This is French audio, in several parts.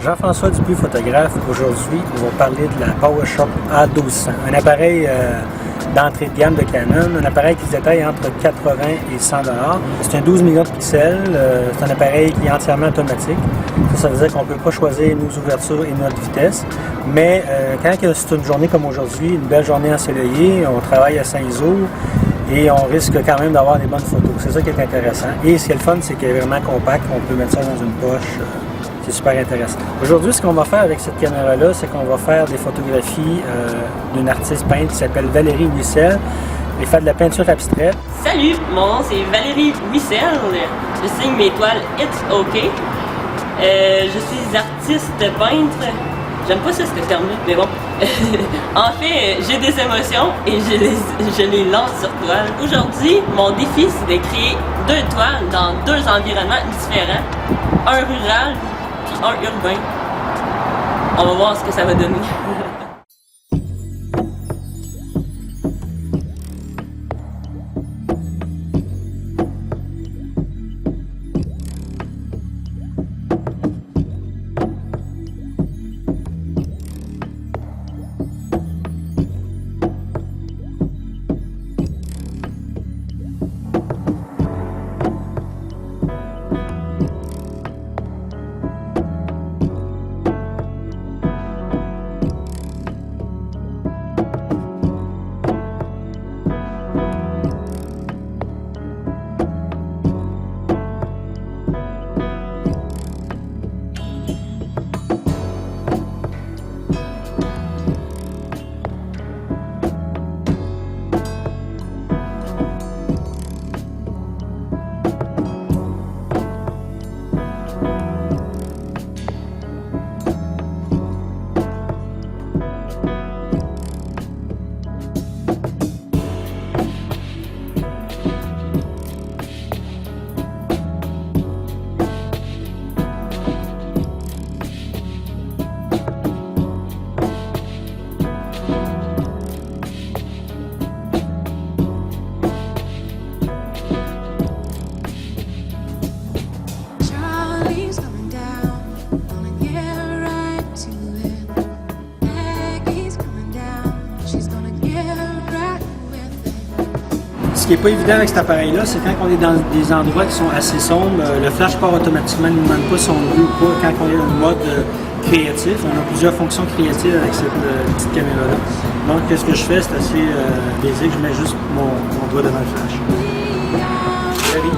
Jean-François Dupuis, photographe. Aujourd'hui, nous allons parler de la PowerShop A1200, un appareil d'entrée de gamme de Canon, un appareil qui se détaille entre 80 et 100 $. C'est un 12 millions de pixels, c'est un appareil qui est entièrement automatique. Ça veut dire qu'on ne peut pas choisir nos ouvertures et notre vitesse, mais quand c'est une journée comme aujourd'hui, une belle journée ensoleillée, on travaille à Saint-Isour et on risque quand même d'avoir des bonnes photos. C'est ça qui est intéressant. Et ce qui est le fun, c'est qu'elle est vraiment compacte, on peut mettre ça dans une poche. C'est super intéressant. Aujourd'hui, ce qu'on va faire avec cette caméra-là, c'est qu'on va faire des photographies d'une artiste peintre qui s'appelle Valérie Wissel et faire de la peinture abstraite. Salut, mon nom c'est Valérie Wissel. Je signe mes toiles It's OK. Je suis artiste peintre. J'aime pas ça, ce terme-là, mais bon. En fait, j'ai des émotions et je les lance sur toile. Aujourd'hui, mon défi, c'est de créer 2 toiles dans 2 environnements différents. Un rural puis un urbain. On va voir ce que ça va donner. Ce qui n'est pas évident avec cet appareil-là, c'est quand on est dans des endroits qui sont assez sombres, le flash part automatiquement, ne nous demande pas si on veut ou pas quand on est dans le mode créatif. On a plusieurs fonctions créatives avec cette petite caméra-là. Donc, ce que je fais, c'est assez basique, je mets juste mon doigt devant le flash. Très bien.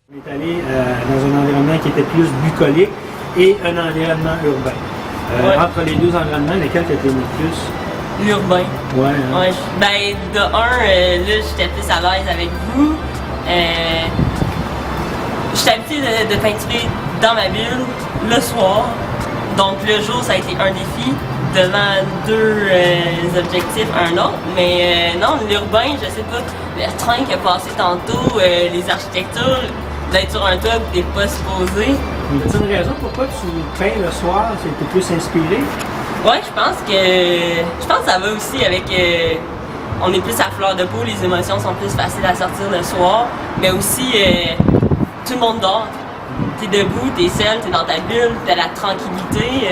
On est allé dans un environnement qui était plus bucolique et un environnement urbain. Ouais. Entre les deux environnements, lesquels tu aimé le plus? L'urbain. Ouais. Hein? Ouais, ben, de un, là, j'étais plus à l'aise avec vous. J'étais habituée de peinturer dans ma bulle le soir. Donc, le jour, ça a été un défi devant deux objectifs, un autre. Mais non, l'urbain, je sais pas, le train qui a passé tantôt, les architectures, d'être sur un toit, t'es pas supposé. As-tu une raison pourquoi tu peins le soir? T'es plus inspiré? Ouais, je pense que ça va aussi avec. On est plus à fleur de peau, les émotions sont plus faciles à sortir le soir, mais aussi tout le monde dort. T'es debout, t'es seul, t'es dans ta bulle, t'as la tranquillité.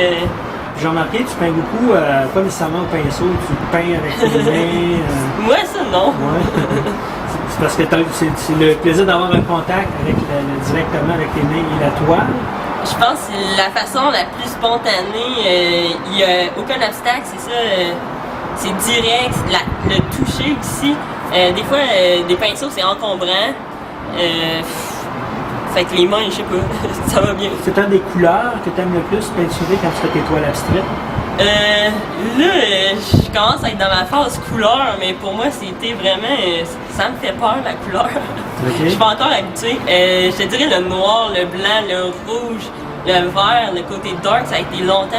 J'ai remarqué, tu peins beaucoup, pas nécessairement au pinceau, tu peins avec tes mains. Moi, ça, non. Ouais. C'est parce que c'est le plaisir d'avoir un contact avec directement avec tes mains et la toile. Je pense que c'est la façon la plus spontanée. Il n'y a aucun obstacle, c'est ça. C'est direct, le toucher aussi. Des fois, des pinceaux, c'est encombrant. Fait que les mains, je sais pas, ça va bien. C'est un des couleurs que tu aimes le plus peinturer quand tu fais tes toiles abstraites? Là, je commence à être dans ma phase couleur, mais pour moi, c'était vraiment. Ça me fait peur, la couleur. Okay. Je suis pas encore habituée. Je te dirais le noir, le blanc, le rouge, le vert, le côté dark, ça a été longtemps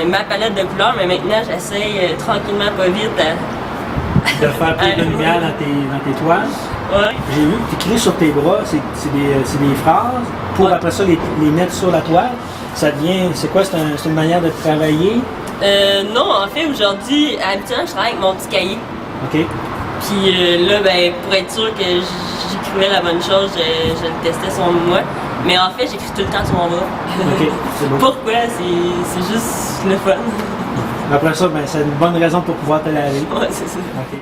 ma palette de couleurs, mais maintenant, j'essaye tranquillement, pas vite. De faire plus de lumière dans tes toiles. Ouais. J'ai vu que tu écris sur tes bras, c'est des phrases pour ouais. Après ça les mettre sur la toile. Ça devient, c'est quoi, c'est une manière de travailler? Non, en fait, aujourd'hui, habituellement, je travaille avec mon petit cahier. OK. Puis là, ben, pour être sûr que j'écrivais la bonne chose, je le testais sur moi. Mais en fait, j'écris tout le temps sur mon bras. OK, c'est bon. Pourquoi? C'est juste le fun. Après ça, ben, c'est une bonne raison pour pouvoir te laver. Ouais, c'est ça. OK.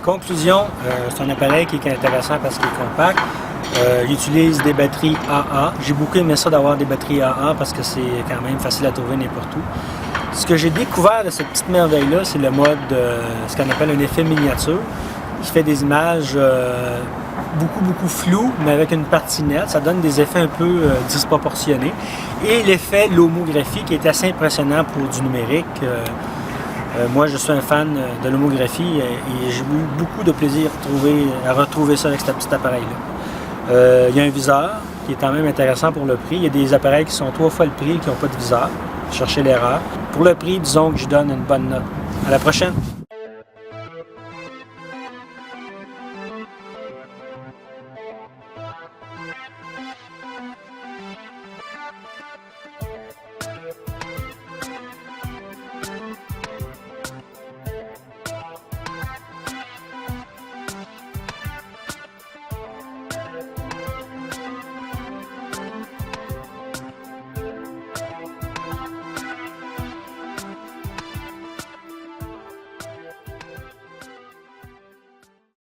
Conclusion, c'est un appareil qui est intéressant parce qu'il est compact. Il utilise des batteries AA. J'ai beaucoup aimé ça d'avoir des batteries AA parce que c'est quand même facile à trouver n'importe où. Ce que j'ai découvert de cette petite merveille-là, c'est le mode, ce qu'on appelle un effet miniature, qui fait des images beaucoup floues, mais avec une partie nette. Ça donne des effets un peu disproportionnés. Et l'effet lomographie qui est assez impressionnant pour du numérique. Moi, je suis un fan de l'homographie et j'ai eu beaucoup de plaisir à retrouver ça avec ce petit appareil-là. Il y a un viseur qui est quand même intéressant pour le prix. Il y a des appareils qui sont 3 fois le prix et qui n'ont pas de viseur. Cherchez l'erreur. Pour le prix, disons que je donne une bonne note. À la prochaine!